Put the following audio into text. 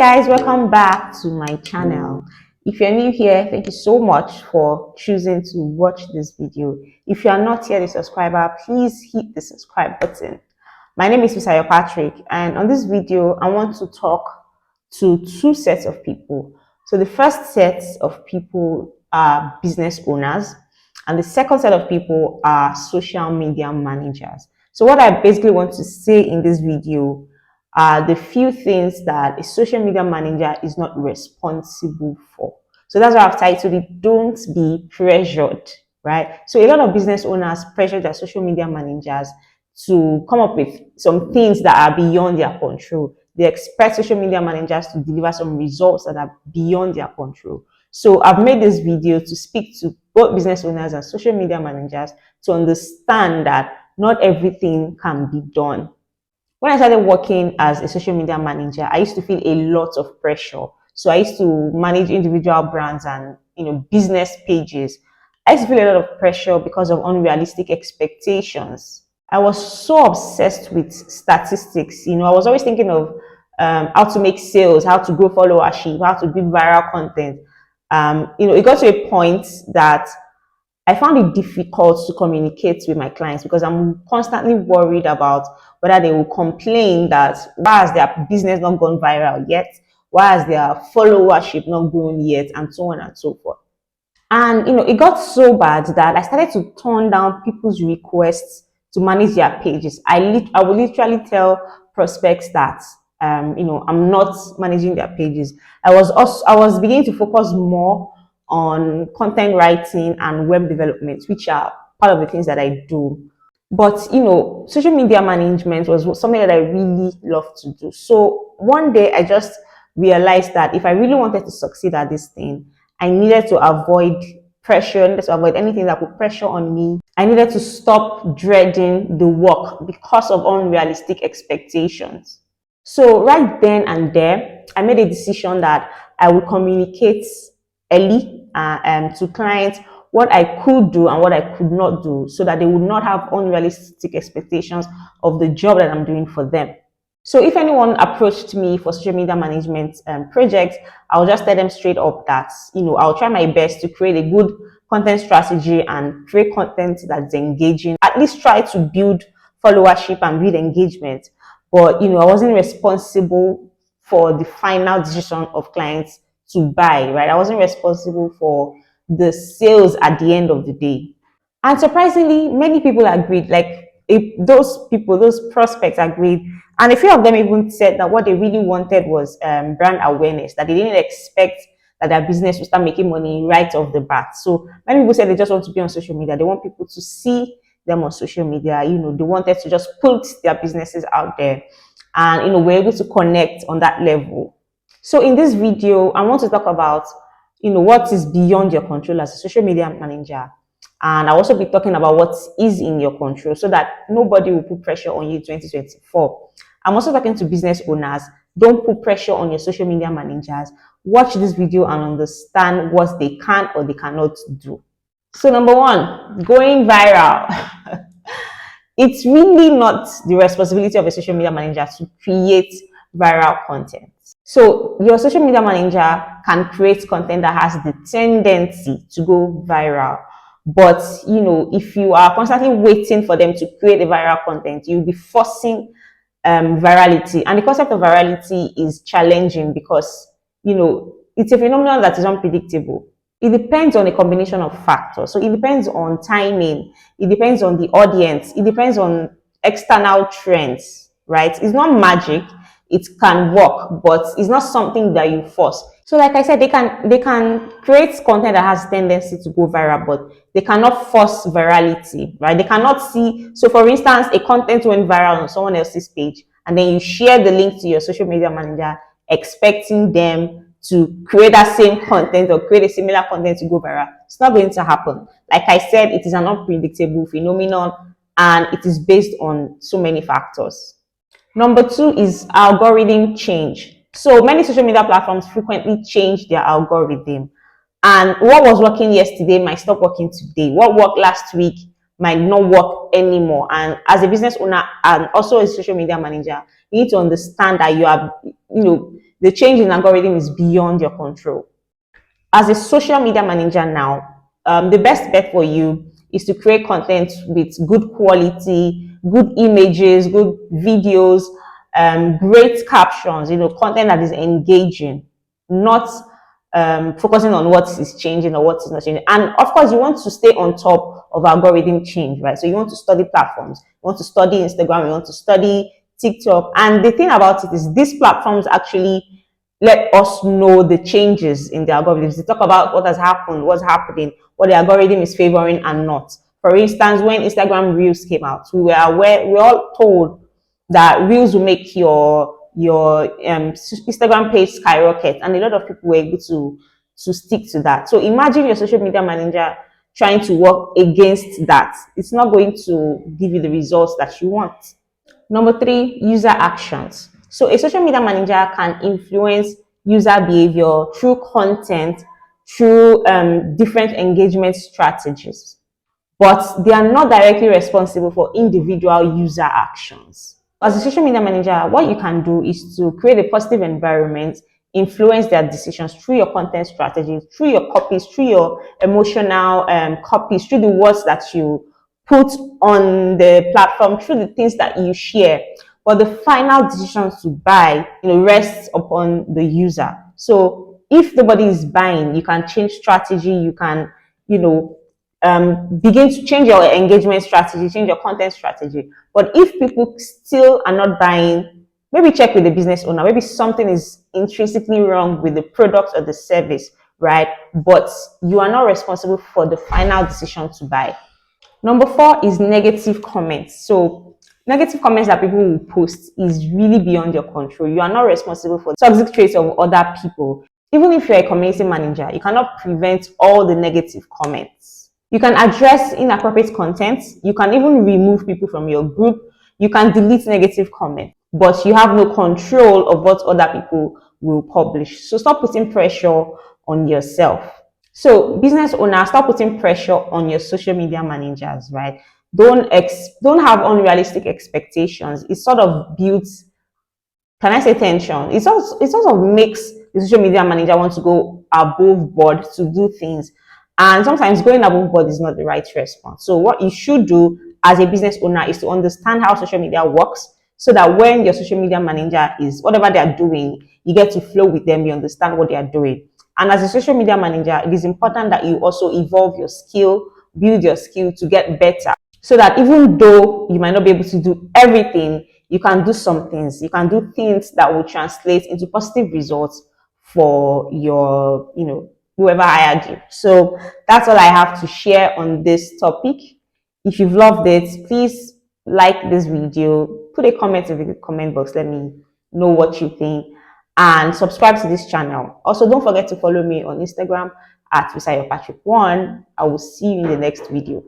Guys, welcome back to my channel. If you're new here, thank you so much for choosing to watch this video. If you are not yet a subscriber, please hit the subscribe button. My name is Fisayo Patrick, and on this video I want to talk to two sets of people. So the first set of people are business owners, and the second set of people are social media managers. So what I basically want to say in this video are the few things that a social media manager is not responsible for. So that's why I've titled it, Don't Be Pressured, right? So a lot of business owners pressure their social media managers to come up with some things that are beyond their control. They expect social media managers to deliver some results that are beyond their control. So I've made this video to speak to both business owners and social media managers to understand that not everything can be done. When I started working as a social media manager, I used to feel a lot of pressure. So I used to manage individual brands and business pages. I used to feel a lot of pressure because of unrealistic expectations. I was so obsessed with statistics. I was always thinking of how to make sales, how to grow followership, how to build viral content. It got to a point that I found it difficult to communicate with my clients because I'm constantly worried about whether they will complain that why has their business not gone viral yet, why has their followership not grown yet, and so on and so forth. And it got so bad that I started to turn down people's requests to manage their pages. I would literally tell prospects that I'm not managing their pages. I was beginning to focus more on content writing and web development, which are part of the things that I do. But social media management was something that I really love to do. So one day I just realized that if I really wanted to succeed at this thing, I needed to avoid pressure, I needed to avoid anything that put pressure on me. I needed to stop dreading the work because of unrealistic expectations. So right then and there, I made a decision that I would communicate early to clients what I could do and what I could not do, so that they would not have unrealistic expectations of the job that I'm doing for them. So if anyone approached me for social media management projects, I'll just tell them straight up that I'll try my best to create a good content strategy and create content that's engaging. At least try to build followership and build engagement. But I wasn't responsible for the final decision of clients to buy, right? I wasn't responsible for the sales at the end of the day. And surprisingly, many people agreed. Those prospects agreed. And a few of them even said that what they really wanted was brand awareness, that they didn't expect that their business would start making money right off the bat. So many people said they just want to be on social media. They want people to see them on social media. They wanted to just put their businesses out there, and we're able to connect on that level. So in this video, I want to talk about what is beyond your control as a social media manager, and I'll also be talking about what is in your control, so that nobody will put pressure on you in 2024. I'm also talking to business owners. Don't put pressure on your social media managers. Watch this video and understand what they can or they cannot do. So number one, going viral. It's really not the responsibility of a social media manager to create viral content. So your social media manager can create content that has the tendency to go viral. But if you are constantly waiting for them to create a viral content, you'll be forcing virality. And the concept of virality is challenging because it's a phenomenon that is unpredictable. It depends on a combination of factors. So it depends on timing, it depends on the audience, it depends on external trends, right? It's not magic. It can work, but it's not something that you force. So like I said, they can create content that has tendency to go viral, but they cannot force virality, right? They cannot see. So for instance, a content went viral on someone else's page, and then you share the link to your social media manager expecting them to create that same content or create a similar content to go viral. It's not going to happen. Like I said, it is an unpredictable phenomenon, and it is based on so many factors. Number two is algorithm change. So many social media platforms frequently change their algorithm, and what was working yesterday might stop working today. What worked last week might not work anymore. And as a business owner and also a social media manager, you need to understand that the change in algorithm is beyond your control. As a social media manager now, the best bet for you is to create content with good quality, good images, good videos, great captions, content that is engaging, not focusing on what is changing or what is not changing. And of course, you want to stay on top of algorithm change, right? So you want to study platforms, you want to study Instagram, you want to study TikTok. And the thing about it is these platforms actually let us know the changes in the algorithms. They talk about what has happened, what's happening, what the algorithm is favoring and not. For instance, when Instagram Reels came out, we were aware, we were all told that Reels will make your Instagram page skyrocket, and a lot of people were able to stick to that. So imagine your social media manager trying to work against that. It's not going to give you the results that you want. Number 3, user actions. So a social media manager can influence user behavior through content, through different engagement strategies, but they are not directly responsible for individual user actions. As a social media manager, what you can do is to create a positive environment, influence their decisions through your content strategies, through your copies, through your emotional copies, through the words that you put on the platform, through the things that you share. But the final decision to buy, rests upon the user. So if nobody is buying, you can change strategy. You can, begin to change your engagement strategy, change your content strategy. But if people still are not buying, maybe check with the business owner. Maybe something is intrinsically wrong with the product or the service, right? But you are not responsible for the final decision to buy. Number 4 is negative comments. So negative comments that people will post is really beyond your control. You are not responsible for the toxic traits of other people. Even if you're a community manager, you cannot prevent all the negative comments. You can address inappropriate content. You can even remove people from your group. You can delete negative comments, but you have no control of what other people will publish. So stop putting pressure on yourself. So business owners, stop putting pressure on your social media managers, right? Don't have unrealistic expectations. It sort of builds, can I say, tension. It sort of makes the social media manager want to go above board to do things. And sometimes going above board is not the right response. So what you should do as a business owner is to understand how social media works, so that when your social media manager is, whatever they are doing, you get to flow with them, you understand what they are doing. And as a social media manager, it is important that you also evolve your skill, build your skill to get better, so that even though you might not be able to do everything, you can do some things. You can do things that will translate into positive results for your, whoever hired you. So that's all I have to share on this topic. If you've loved it, please like this video, put a comment in the comment box, let me know what you think, and subscribe to this channel. Also, don't forget to follow me on Instagram at Fisayopatrick1. I will see you in the next video.